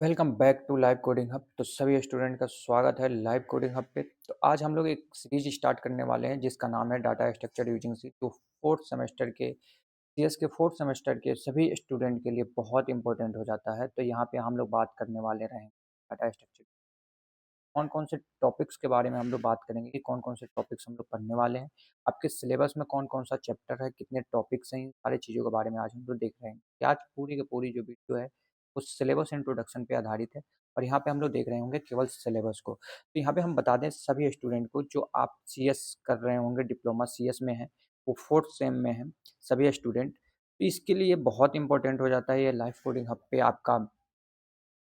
Welcome back to live coding hub. तो सभी student का स्वागत है लाइव कोडिंग हब पे। तो आज हम लोग एक सीरीज स्टार्ट करने वाले हैं जिसका नाम है डाटा स्ट्रक्चर यूजिंग सी। तो फोर्थ सेमेस्टर के सीएस के फोर्थ सेमेस्टर के सभी स्टूडेंट के लिए बहुत इंपॉर्टेंट हो जाता है। तो यहाँ पे हम लोग बात करने वाले रहें डाटा स्ट्रक्चर कौन कौन से टॉपिक्स के बारे में हम लोग बात करेंगे कि कौन कौन से टॉपिक्स हम लोग पढ़ने वाले हैं, आपके सिलेबस में कौन कौन सा चैप्टर है, कितने टॉपिक्स हैं, इन सारी चीज़ों के बारे में आज हम लोग देख रहे हैं कि आज पूरी की पूरी जो वीडियो है उस सिलेबस इंट्रोडक्शन पे आधारित है। और यहाँ पे हम लोग देख रहे होंगे केवल सिलेबस को। तो यहाँ पे हम बता दें सभी स्टूडेंट को जो आप सीएस कर रहे होंगे, डिप्लोमा सीएस में है, वो फोर्थ सेम में है सभी स्टूडेंट। तो इसके लिए बहुत इंपॉर्टेंट हो जाता है ये लाइव कोडिंग हब पे आपका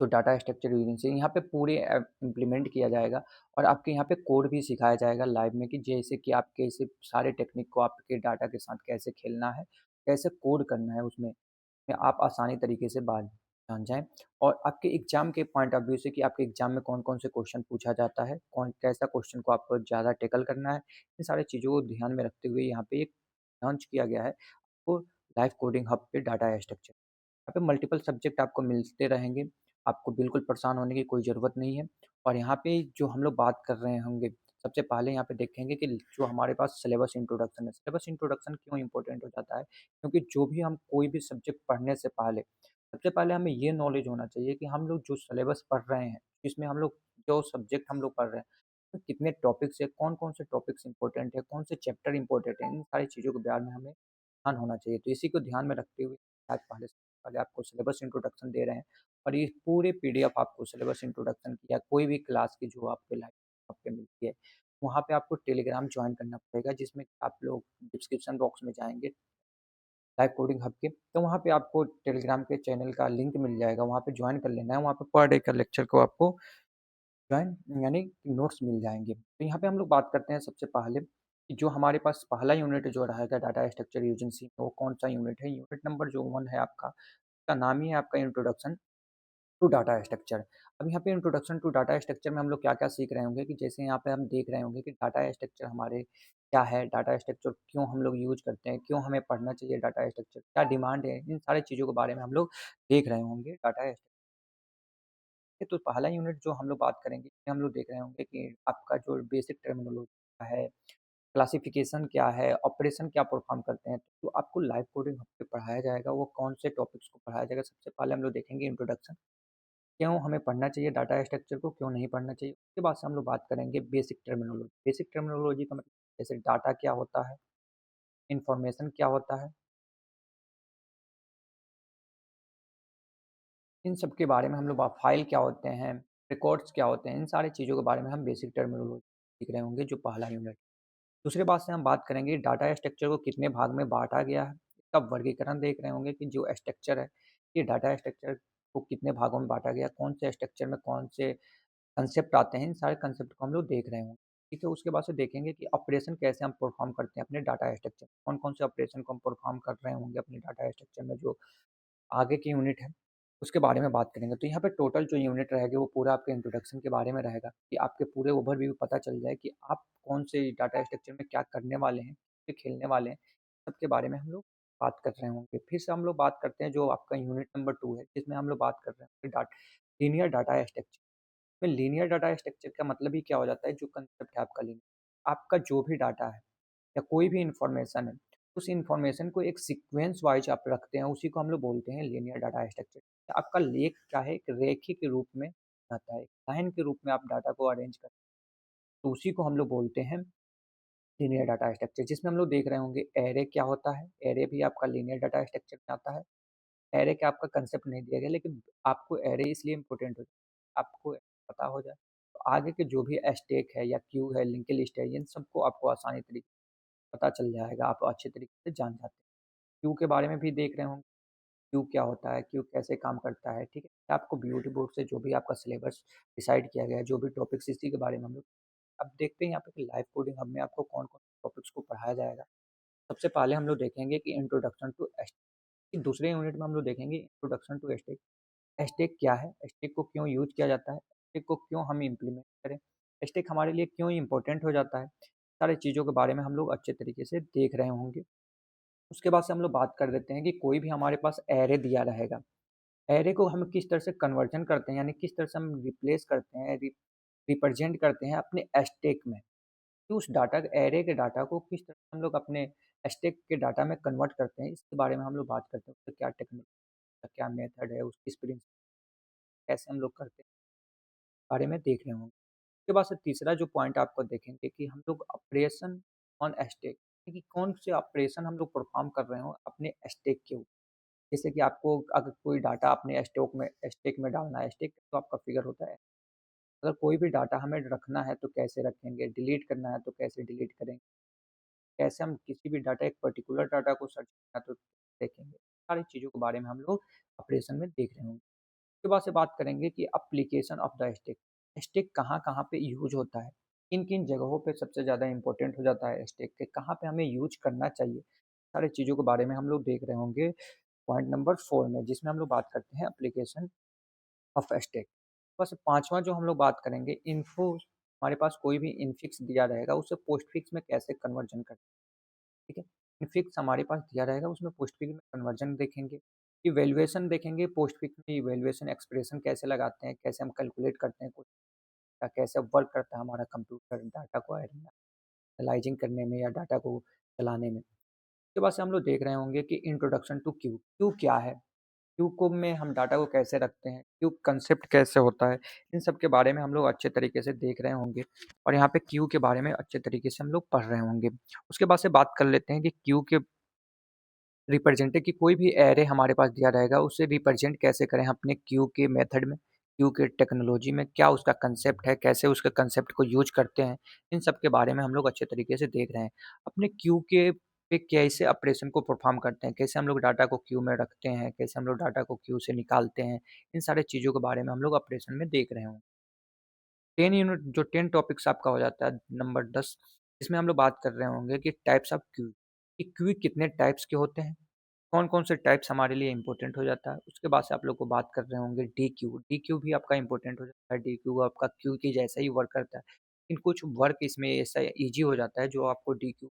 तो डाटा स्ट्रक्चर यूजिंग से यहाँ पे पूरे इम्प्लीमेंट किया जाएगा। और आपके यहाँ पे कोड भी सिखाया जाएगा लाइव में कि जैसे कि आपके इसे सारे टेक्निक को आपके डाटा के साथ कैसे खेलना है, कैसे कोड करना है उसमें आप आसानी तरीके से बात जान जाएं। और आपके एग्जाम के पॉइंट ऑफ व्यू से कि आपके एग्जाम में कौन कौन से क्वेश्चन पूछा जाता है, कौन कैसा क्वेश्चन को आपको ज़्यादा टेकल करना है, इन सारी चीज़ों को ध्यान में रखते हुए यहाँ पे एक लॉन्च किया गया है आपको लाइव कोडिंग हब पे डाटा स्ट्रक्चर। यहाँ पे मल्टीपल सब्जेक्ट आपको मिलते रहेंगे, आपको बिल्कुल परेशान होने की कोई ज़रूरत नहीं है। और यहाँ पे जो हम लोग बात कर रहे होंगे, सबसे पहले यहाँ पे देखेंगे कि जो हमारे पास सिलेबस इंट्रोडक्शन है, सिलेबस इंट्रोडक्शन क्यों इम्पोर्टेंट हो जाता है? क्योंकि जो भी हम कोई भी सब्जेक्ट पढ़ने से पहले, सबसे पहले हमें ये नॉलेज होना चाहिए कि हम लोग जो सिलेबस पढ़ रहे हैं, इसमें हम लोग जो सब्जेक्ट हम लोग पढ़ रहे हैं, तो कितने टॉपिक्स है, कौन-कौन से टॉपिक्स इम्पोर्टेंट है, कौन से चैप्टर इम्पोर्टेंट है, इन सारी चीज़ों के बारे में हमें ध्यान होना चाहिए। तो इसी को ध्यान में रखते हुए आज पहले आपको सिलेबस इंट्रोडक्शन दे रहे हैं। और ये पूरे पीडीएफ आपको सिलेबस इंट्रोडक्शन की या कोई भी क्लास की जो आपके लाइव पे मिलती है, वहाँ पे आपको टेलीग्राम ज्वाइन करना पड़ेगा, जिसमें आप लोग डिस्क्रिप्शन बॉक्स में जाएँगे लाइव कोडिंग हब के, तो वहाँ पे आपको टेलीग्राम के चैनल का लिंक मिल जाएगा, वहाँ पे ज्वाइन कर लेना है। वहाँ पे पर डे का लेक्चर को आपको ज्वाइन यानी नोट्स मिल जाएँगे। तो यहाँ पे हम लोग बात करते हैं सबसे पहले कि जो हमारे पास पहला यूनिट जो रहेगा डाटा स्ट्रक्चर यूजिंग सी, वो कौन-सा यूनिट है? यूनिट नंबर जो 1 है आपका, उसका नाम ही है आपका इंट्रोडक्शन टू डाटा स्ट्रक्चर। अब यहाँ पे इंट्रोडक्शन टू डाटा स्ट्रक्चर में हम लोग क्या-क्या सीख रहे होंगे कि जैसे यहाँ पे हम देख रहे होंगे कि डाटा स्ट्रक्चर हमारे क्या है, डाटा स्ट्रक्चर क्यों हम लोग यूज़ करते हैं, क्यों हमें पढ़ना चाहिए डाटा स्ट्रक्चर, क्या डिमांड है, इन सारी चीज़ों के बारे में हम लोग देख रहे होंगे डाटा तो पहला यूनिट जो हम लोग बात करेंगे, इसमें हम लोग देख रहे होंगे कि आपका जो बेसिक टर्मिनोलॉजी क्या है, क्लासिफिकेशन क्या है, ऑपरेशन क्या परफॉर्म करते हैं, तो आपको लाइव कोडिंग पे पढ़ाया जाएगा। वो कौन से टॉपिक्स को पढ़ाया जाएगा, सबसे पहले हम लोग देखेंगे इंट्रोडक्शन, क्यों हमें पढ़ना चाहिए डाटा स्ट्रक्चर को, क्यों नहीं पढ़ना चाहिए। उसके बाद से हम लोग बात करेंगे बेसिक टर्मिनोलॉजी। बेसिक टर्मिनोलॉजी का मतलब जैसे डाटा क्या होता है, इन्फॉर्मेशन क्या होता है, इन सब के बारे में हम लोग फाइल क्या होते हैं, रिकॉर्ड्स क्या होते हैं, इन सारी चीज़ों के बारे में हम बेसिक टर्मिनोलॉजी सीख रहे होंगे जो पहला यूनिट। दूसरे बात से हम बात करेंगे डाटा स्ट्रक्चर को कितने भाग में बाँटा गया है, इसका वर्गीकरण देख रहे होंगे कि जो स्ट्रक्चर है, ये डाटा स्ट्रक्चर को कितने भागों में बाँटा गया, कौन से स्ट्रक्चर में कौन से कंसेप्ट आते हैं, इन सारे कंसेप्ट को हम लोग देख रहे होंगे। ठीक है, उसके बाद से देखेंगे कि ऑपरेशन कैसे हम परफ़ॉर्म करते हैं अपने डाटा स्ट्रक्चर, कौन-कौन से ऑपरेशन को हम परफ़ॉर्म कर रहे होंगे अपने डाटा स्ट्रक्चर में जो आगे की यूनिट है, उसके बारे में बात करेंगे। तो यहाँ पे टोटल जो यूनिट रहेगा वो पूरा आपके इंट्रोडक्शन के बारे में रहेगा कि आपके पूरे ओवरव्यू पता चल जाए कि आप कौन से डाटा स्ट्रक्चर में क्या करने वाले हैं, क्या खेलने वाले हैं, सबके बारे में हम लोग बात कर रहे होंगे। फिर से हम लोग बात करते हैं जो आपका यूनिट नंबर 2 है, जिसमें हम लोग बात कर रहे हैं लीनियर डाटा स्ट्रक्चर। में लीनियर डाटा स्ट्रक्चर का मतलब ही क्या हो जाता है, जो कंसेप्ट है आपका लीनियर, आपका जो भी डाटा है या कोई भी इंफॉर्मेशन है, उस इंफॉर्मेशन को एक सीक्वेंस वाइज आप रखते हैं, उसी को हम लोग बोलते हैं लीनियर डाटा स्ट्रक्चर। आपका लेख क्या है, एक रेखी के रूप में रहता है, लाइन के रूप में आप डाटा को अरेंज करते हैं, तो उसी को हम लोग बोलते हैं लीनियर डाटा स्ट्रक्चर। जिसमें हम लोग देख रहे होंगे एरे क्या होता है, एरे भी आपका लीनियर डाटा स्ट्रक्चर में आता है। एरे का आपका कंसेप्ट नहीं दिया गया, लेकिन आपको एरे इसलिए इम्पोर्टेंट हो आपको पता हो जाए, तो आगे के जो भी स्टैक है या क्यू है, लिंक्ड लिस्ट है, इन सबको आपको आसानी तरीके से पता चल जाएगा, आप अच्छे तरीके से जान जाते हैं। क्यू के बारे में भी देख रहे होंगे, क्यू क्या होता है, क्यू कैसे काम करता है, ठीक है? आपको ब्यूटी बोर्ड से जो भी आपका सिलेबस डिसाइड किया गया है, जो भी टॉपिक्स इसी के बारे में हम लोग अब देखते हैं यहाँ पे कि लाइव कोडिंग हब में आपको कौन-कौन टॉपिक्स को पढ़ाया जाएगा। सबसे पहले हम लोग देखेंगे कि इंट्रोडक्शन टू एचटीएमएल। दूसरे यूनिट में हम लोग देखेंगे इंट्रोडक्शन टू एचटीएमएल। एस्टेक क्या है? एस्टेक को क्यों यूज़ किया जाता है? एस्टेक को क्यों हम इम्प्लीमेंट करें? एस्टेक हमारे लिए क्यों इम्पोर्टेंट हो जाता है? सारी चीज़ों के बारे में हम लोग अच्छे तरीके से देख रहे होंगे। उसके बाद से हम लोग बात कर लेते हैं कि कोई भी हमारे पास एरे दिया रहेगा, एरे को हम किस तरह से कन्वर्जन करते हैं, यानी किस तरह से हम रिप्लेस करते हैं, रिप्रेजेंट करते हैं अपने स्टैक में। कि उस डाटा एरे के डाटा को किस तरह से हम लोग अपने स्टैक के डाटा में कन्वर्ट करते हैं, इसके बारे में हम लोग बात करते हैं। उसका क्या टेक्निक, क्या मेथड है, उसकी स्प्रिंग कैसे हम लोग करते हैं, बारे में देख रहे होंगे। उसके बाद से तीसरा जो पॉइंट आपको देखेंगे कि हम लोग ऑपरेशन ऑन स्टैक, कि कौन से ऑपरेशन हम लोग परफॉर्म कर रहे हो अपने स्टैक के ऊपर। जैसे कि आपको अगर कोई डाटा अपने स्टैक में डालना है, स्टैक तो आपका फिगर होता है। अगर कोई भी डाटा हमें रखना है तो कैसे रखेंगे, डिलीट करना है तो कैसे डिलीट करेंगे, कैसे हम किसी भी डाटा एक पर्टिकुलर डाटा को सर्च करना है तो देखेंगे। सारी चीज़ों के बारे में हम लोग ऑपरेशन में देख रहे होंगे। उसके बाद से बात करेंगे कि application of the stack, stack कहाँ-कहाँ पे यूज़ होता है, किन-किन जगहों पे सबसे ज़्यादा इम्पोर्टेंट हो जाता है स्टैक के, कहाँ पे हमें यूज़ करना चाहिए। सारी चीज़ों के बारे में हम लोग देख रहे होंगे पॉइंट नंबर 4 में, जिसमें हम लोग बात करते हैं एप्लीकेशन ऑफ स्टैक। बस पाँचवाँ जो हम लोग बात करेंगे, इन्फो, हमारे पास कोई भी इन्फिक्स दिया रहेगा उसे पोस्टफिक्स में कैसे कन्वर्जन करते हैं, ठीक है? इन्फिक्स हमारे पास दिया रहेगा उसमें पोस्टफिक्स में कन्वर्जन देखेंगे, इवैल्यूएशन देखेंगे, पोस्टफिक्स में इवैल्यूएशन एक्सप्रेशन कैसे लगाते हैं, कैसे हम कैलकुलेट करते हैं कुछ, या कैसे वर्क करता है हमारा कंप्यूटर डाटा को एनालाइजिंग करने में या डाटा को चलाने में। उसके बाद से हम लोग देख रहे होंगे कि इंट्रोडक्शन टू क्यू, क्यू क्या है? क्यू में हम डाटा को कैसे रखते हैं, क्यू कंसेप्ट कैसे होता है, इन सब के बारे में हम लोग अच्छे तरीके से देख रहे होंगे और यहाँ पे क्यू के बारे में अच्छे तरीके से हम लोग पढ़ रहे होंगे। उसके बाद से बात कर लेते हैं कि क्यू के रिप्रेजेंटेटिव की कोई भी एरे हमारे पास दिया रहेगा, उसे रिप्रेजेंट कैसे करें अपने क्यू के मेथड में, क्यू के टेक्नोलॉजी में, क्या उसका कंसेप्ट है, कैसे उसके कंसेप्ट को यूज़ करते हैं, इन सब के बारे में हम लोग अच्छे तरीके से देख रहे हैं। अपने क्यू के पे कैसे ऑपरेशन को परफ़ॉर्म करते हैं, कैसे हम लोग डाटा को क्यू में रखते हैं, कैसे हम लोग डाटा को क्यू से निकालते हैं, इन सारी चीज़ों के बारे में हम लोग ऑपरेशन में देख रहे हों। 10 यूनिट जो 10 टॉपिक्स आपका हो जाता है नंबर 10, इसमें हम लोग बात कर रहे होंगे कि टाइप्स ऑफ क्यू, कि क्यू कितने टाइप्स के होते हैं, कौन-कौन से टाइप्स हमारे लिए इम्पोर्टेंट हो जाता है। उसके बाद से आप लोग को बात कर रहे होंगे डीक्यू, डीक्यू भी आपका इम्पोर्टेंट हो जाता है, डीक्यू आपका क्यू के जैसा ही वर्क करता है। लेकिन कुछ वर्क इसमें ऐसा ईज़ी हो जाता है जो आपको डीक्यू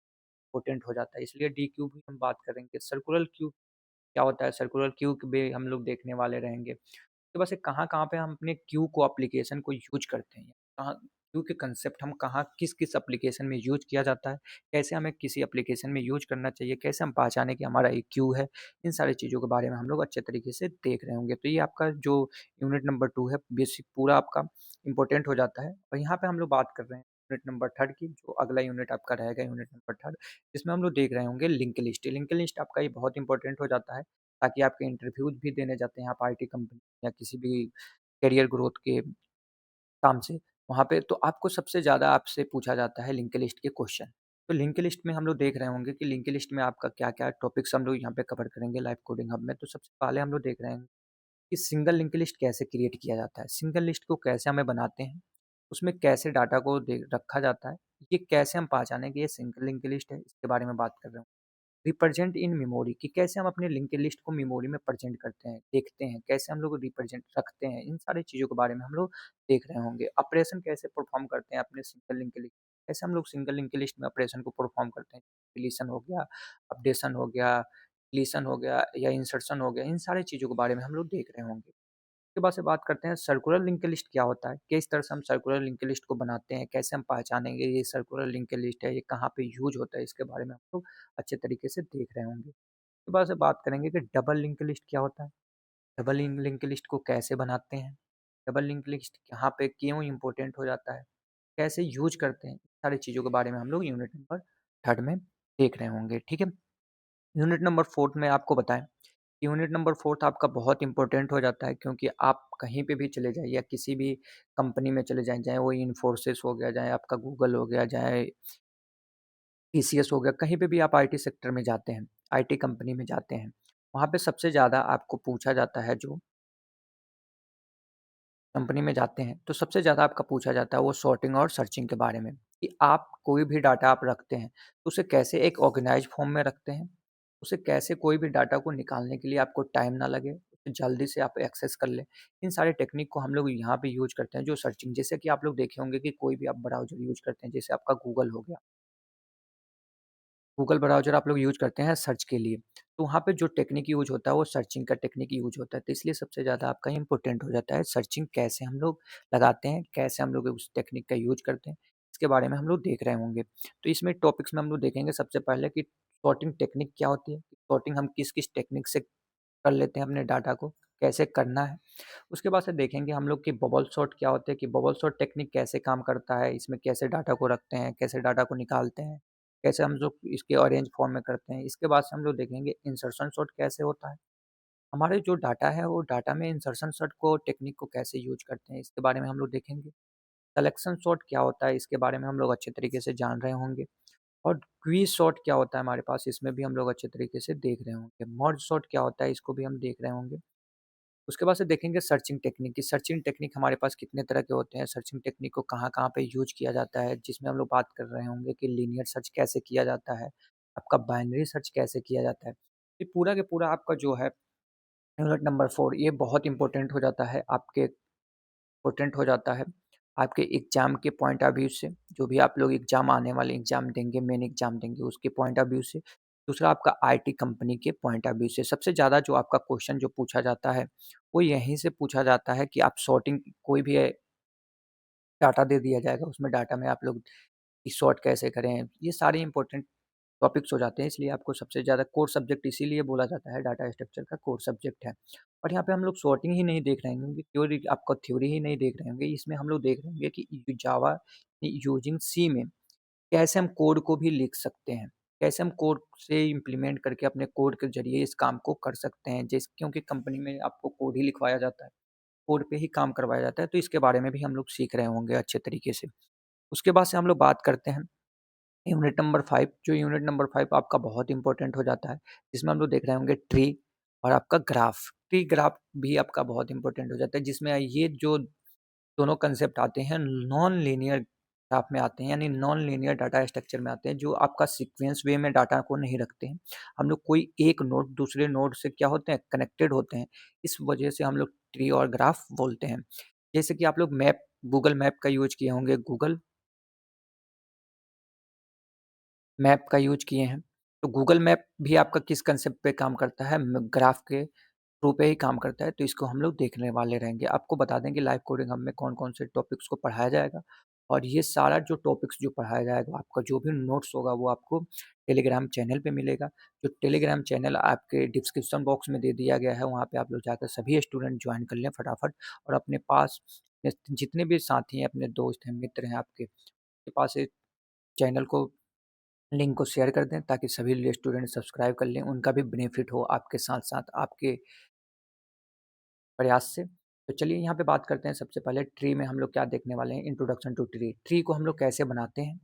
इम्पोर्टेंट हो जाता है, इसलिए डीक्यू भी हम बात करेंगे। सर्कुलर क्यू क्या होता है, सर्कुलर क्यू भी हम लोग देखने वाले रहेंगे। तो वैसे कहाँ-कहाँ पे हम अपने क्यू को एप्लीकेशन को यूज़ करते हैं? कहाँ क्यू के कांसेप्ट हम कहाँ किस-किस एप्लीकेशन में यूज़ किया जाता है? कैसे हमें किसी एप्लीकेशन में यूज़ करना चाहिए? कैसे हम पहचानें कि हमारा ये क्यू है? इन सारी चीज़ों के बारे में हम लोग अच्छे तरीके से देख रहे होंगे। तो ये आपका जो यूनिट नंबर 2 है, बेसिक पूरा आपका इम्पोर्टेंट हो जाता है और यहाँ पे हम लोग बात कर रहे हैं यूनिट नंबर 3 की, जो अगला यूनिट आपका रहेगा यूनिट नंबर 3, जिसमें हम लोग देख रहे होंगे लिंक लिस्ट। लिंक लिस्ट आपका ये बहुत इम्पोर्टेंट हो जाता है, ताकि आपके इंटरव्यूज़ भी देने जाते हैं आप आईटी कंपनी या किसी भी करियर ग्रोथ के काम से, वहाँ पे तो आपको सबसे ज़्यादा आपसे पूछा जाता है लिंक्ड लिस्ट के क्वेश्चन। तो लिंक्ड लिस्ट में हम लोग देख रहे होंगे कि लिंक्ड लिस्ट में आपका क्या-क्या टॉपिक्स हम लोग यहाँ पे कवर करेंगे लाइव कोडिंग हब में। तो सबसे पहले हम लोग देख रहे हैं कि सिंगल लिंक्ड लिस्ट कैसे क्रिएट किया जाता है, सिंगल लिस्ट को कैसे हमें बनाते हैं, उसमें कैसे डाटा को दे रखा जाता है, ये कैसे हम पहचानें कि ये सिंगल लिंक्ड लिस्ट है, इसके बारे में बात कर रहे हूँ। रिप्रेजेंट इन मेमोरी, कि कैसे हम अपने लिंक्ड लिस्ट को मेमोरी में प्रेजेंट करते हैं, देखते हैं, कैसे हम लोग रिप्रेजेंट रखते हैं, इन सारी चीज़ों के बारे में हम लोग देख रहे होंगे। ऑपरेशन कैसे परफॉर्म करते हैं अपने सिंगल लिंक्ड लिस्ट, कैसे हम लोग सिंगल लिंक्ड लिस्ट में ऑपरेशन को परफॉर्म करते हैं। डिलीशन हो गया, अपडेशन हो गया, डिलीशन हो गया या इंसर्शन हो गया, इन सारी चीज़ों के बारे में हम लोग देख रहे होंगे। उसके बाद से बात करते हैं सर्कुलर लिंक्ड लिस्ट क्या होता है, किस तरह से हम सर्कुलर लिंक्ड लिस्ट को बनाते हैं, कैसे हम पहचानेंगे ये सर्कुलर लिंक्ड लिस्ट है, ये कहाँ पे यूज़ होता है, इसके बारे में हम लोग अच्छे तरीके से देख रहे होंगे। उसके बाद से बात करेंगे कि डबल लिंक लिस्ट क्या होता है, डबल लिंक लिस्ट को कैसे बनाते हैं, डबल लिंक लिस्ट यहाँ पे क्यों इम्पोर्टेंट हो जाता है, कैसे यूज करते हैं, सारी चीज़ों के बारे में हम लोग यूनिट नंबर 3 में देख रहे होंगे, ठीक है। यूनिट नंबर 4 में आपको बताएं, यूनिट नंबर 4 आपका बहुत इंपॉर्टेंट हो जाता है, क्योंकि आप कहीं पे भी चले जाइए या किसी भी कंपनी में चले जाएं, चाहे वो इन्फोसिस हो गया, चाहे आपका गूगल हो गया, चाहे टीसीएस हो गया, कहीं पे भी आप आईटी सेक्टर में जाते हैं, आईटी कंपनी में जाते हैं, वहाँ पे सबसे ज़्यादा आपको पूछा जाता है, जो कंपनी में जाते हैं, तो सबसे ज़्यादा आपका पूछा जाता है वो सॉर्टिंग और सर्चिंग के बारे में, कि आप कोई भी डाटा आप रखते हैं, तो उसे कैसे एक ऑर्गेनाइज़्ड फॉर्म में रखते हैं, उसे कैसे कोई भी डाटा को निकालने के लिए आपको टाइम ना लगे, उसे जल्दी से आप एक्सेस कर लें। इन सारे टेक्निक को हम लोग यहाँ पे यूज़ करते हैं, जो सर्चिंग, जैसे कि आप लोग देखे होंगे कि कोई भी आप ब्राउज़र यूज़ करते हैं, जैसे आपका गूगल हो गया। गूगल ब्राउज़र आप लोग यूज़ करते हैं सर्च के लिए, तो वहाँ पे जो टेक्निक यूज़ होता है वो सर्चिंग का टेक्निक यूज़ होता है। तो इसलिए सबसे ज़्यादा आपका इम्पोर्टेंट हो जाता है सर्चिंग कैसे हम लोग लगाते हैं, कैसे हम लोग उस टेक्निक का यूज़ करते हैं, इसके बारे में हम लोग देख रहे होंगे। तो इसमें टॉपिक्स में हम लोग देखेंगे सबसे पहले कि सॉर्टिंग टेक्निक क्या होती है, सॉर्टिंग हम किस-किस टेक्निक से कर लेते हैं अपने डाटा को, कैसे करना है। उसके बाद से देखेंगे हम लोग कि बबल सॉर्ट क्या होता है, कि बबल सॉर्ट टेक्निक कैसे काम करता है, इसमें कैसे डाटा को रखते हैं, कैसे डाटा को निकालते हैं, कैसे हम लोग इसके अरेंज फॉर्म में करते हैं। इसके बाद से हम लोग देखेंगे इंसर्शन सॉर्ट कैसे होता है। हमारे जो डाटा है वो डाटा में इंसर्शन सॉर्ट को टेक्निक को कैसे यूज़ करते हैं, इसके बारे में हम लोग देखेंगे। सिलेक्शन सॉर्ट क्या होता है, इसके बारे में हम लोग अच्छे तरीके से जान रहे होंगे। और क्वीज़ सॉर्ट क्या होता है हमारे पास, इसमें भी हम लोग अच्छे तरीके से देख रहे होंगे। मर्ज सॉर्ट क्या होता है, इसको भी हम देख रहे होंगे। उसके बाद से देखेंगे सर्चिंग टेक्निक की सर्चिंग टेक्निक हमारे पास कितने तरह के होते हैं, सर्चिंग टेक्निक को कहाँ-कहाँ पे यूज़ किया जाता है, जिसमें हम लोग बात कर रहे होंगे कि लीनियर सर्च कैसे किया जाता है, आपका बाइनरी सर्च कैसे किया जाता है। ये पूरा के पूरा आपका जो है यूनिट नंबर 4 ये बहुत इम्पोर्टेंट हो जाता है आपके इम्पोर्टेंट हो जाता है आपके एग्ज़ाम के पॉइंट ऑफ व्यू से, जो भी आप लोग एग्ज़ाम आने वाले एग्ज़ाम देंगे, मेन एग्ज़ाम देंगे उसके पॉइंट ऑफ व्यू से। दूसरा आपका आईटी कंपनी के पॉइंट ऑफ व्यू से। सबसे ज़्यादा जो आपका क्वेश्चन जो पूछा जाता है, वो यहीं से पूछा जाता है कि आप सॉर्टिंग कोई भी डाटा दे दिया जाएगा, उसमें डाटा में आप लोग सॉर्ट कैसे करें, ये सारे इम्पोर्टेंट टॉपिक्स हो जाते हैं। इसलिए आपको सबसे ज़्यादा कोर सब्जेक्ट इसीलिए बोला जाता है, डाटा स्ट्रक्चर का कोर सब्जेक्ट है। और यहाँ पे हम लोग सॉर्टिंग ही नहीं देख रहे होंगे, थ्योरी आपका थ्योरी ही नहीं देख रहे होंगे, इसमें हम लोग देख रहे होंगे कि जावा यूजिंग सी में कैसे हम कोड को भी लिख सकते हैं, कैसे हम कोड से इम्प्लीमेंट करके अपने कोड के ज़रिए इस काम को कर सकते हैं। क्योंकि कंपनी में आपको कोड ही लिखवाया जाता है, कोड पे ही काम करवाया जाता है, तो इसके बारे में भी हम लोग सीख रहे होंगे अच्छे तरीके से। उसके बाद से हम लोग बात करते हैं यूनिट नंबर 5, जो यूनिट नंबर 5 आपका बहुत इम्पोर्टेंट हो जाता है, जिसमें हम लोग देख रहे होंगे ट्री और आपका ग्राफ। ट्री ग्राफ भी आपका बहुत इम्पोर्टेंट हो जाता है, जिसमें ये जो दोनों कंसेप्ट आते हैं नॉन लीनियर ग्राफ में आते हैं, यानी नॉन लीनियर डाटा स्ट्रक्चर में आते हैं, जो आपका सीक्वेंस वे में डाटा को नहीं रखते हैं। हम लोग कोई एक नोड दूसरे नोड से क्या होते हैं, कनेक्टेड होते हैं। इस वजह से हम लोग ट्री और ग्राफ बोलते हैं। जैसे कि आप लोग गूगल मैप का यूज़ किए होंगे, गूगल मैप का यूज़ किए हैं। तो गूगल मैप भी आपका किस कंसेप्ट पे काम करता है? ग्राफ के थ्रू पे ही काम करता है, तो इसको हम लोग देखने वाले रहेंगे। आपको बता दें कि लाइव कोडिंग हब में कौन-कौन से टॉपिक्स को पढ़ाया जाएगा और ये सारा जो टॉपिक्स जो पढ़ाया जाएगा, आपका जो भी नोट्स होगा वो आपको टेलीग्राम चैनल पे मिलेगा। जो टेलीग्राम चैनल आपके डिस्क्रिप्शन बॉक्स में दे दिया गया है, वहाँ पे आप लोग जाकर सभी स्टूडेंट जॉइन कर लें फटाफट और अपने पास जितने भी साथी हैं, अपने दोस्त हैं, मित्र हैं आपके, के पास इस चैनल को लिंक को शेयर कर दें ताकि सभी स्टूडेंट सब्सक्राइब कर लें, उनका भी बेनिफिट हो आपके साथ-साथ आपके प्रयास से। तो चलिए यहाँ पे बात करते हैं सबसे पहले ट्री में हम लोग क्या देखने वाले हैं, इंट्रोडक्शन टू ट्री। ट्री को हम लोग कैसे बनाते हैं,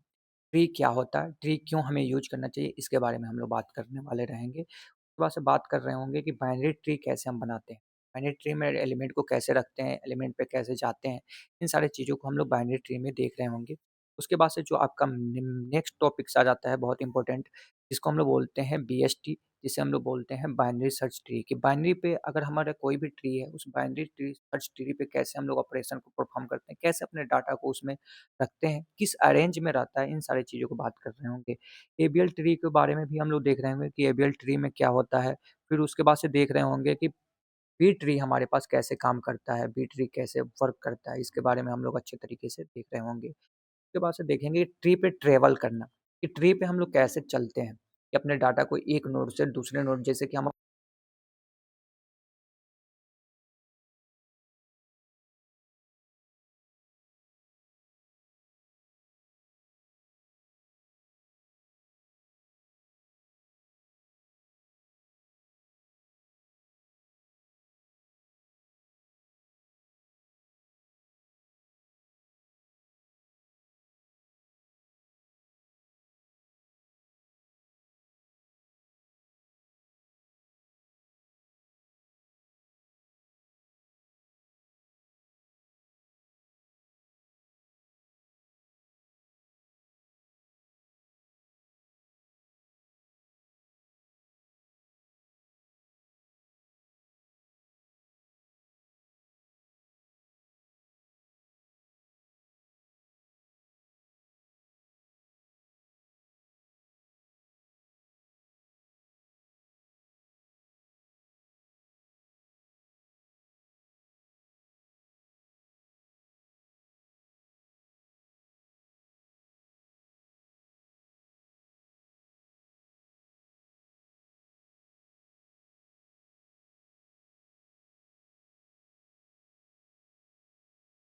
ट्री क्या होता है, ट्री क्यों हमें यूज़ करना चाहिए, इसके बारे में हम लोग बात करने वाले रहेंगे। उसके बाद से बात कर रहे होंगे कि बाइनरी ट्री कैसे हम बनाते हैं। बाइनरी ट्री में एलिमेंट को कैसे रखते हैं, एलिमेंट पे कैसे जाते हैं, इन सारी चीज़ों को हम लोग बाइनरी ट्री में देख रहे होंगे। उसके बाद से जो आपका नेक्स्ट टॉपिक्स आ जाता है बहुत इंपॉर्टेंट, जिसको हम लोग बोलते हैं बीएसटी, जिसे हम लोग बोलते हैं बाइनरी सर्च ट्री। कि बाइनरी पे अगर हमारा कोई भी ट्री है, उस बाइनरी ट्री सर्च ट्री पे कैसे हम लोग ऑपरेशन को परफॉर्म करते हैं, कैसे अपने डाटा को उसमें रखते हैं, किस अरेंज में रहता है, इन सारी चीज़ों को बात कर रहे होंगे। एबीएल ट्री के बारे में भी हम लोग देख रहे होंगे कि एबीएल ट्री में क्या होता है। फिर उसके बाद से देख रहे होंगे कि बी ट्री हमारे पास कैसे काम करता है, बी ट्री कैसे वर्क करता है, इसके बारे में हम लोग अच्छे तरीके से देख रहे होंगे। उसके बाद से देखेंगे ट्री पे ट्रैवल करना, कि ट्री पे हम लोग कैसे चलते हैं, कि अपने डाटा को एक नोड से दूसरे नोड, जैसे कि हम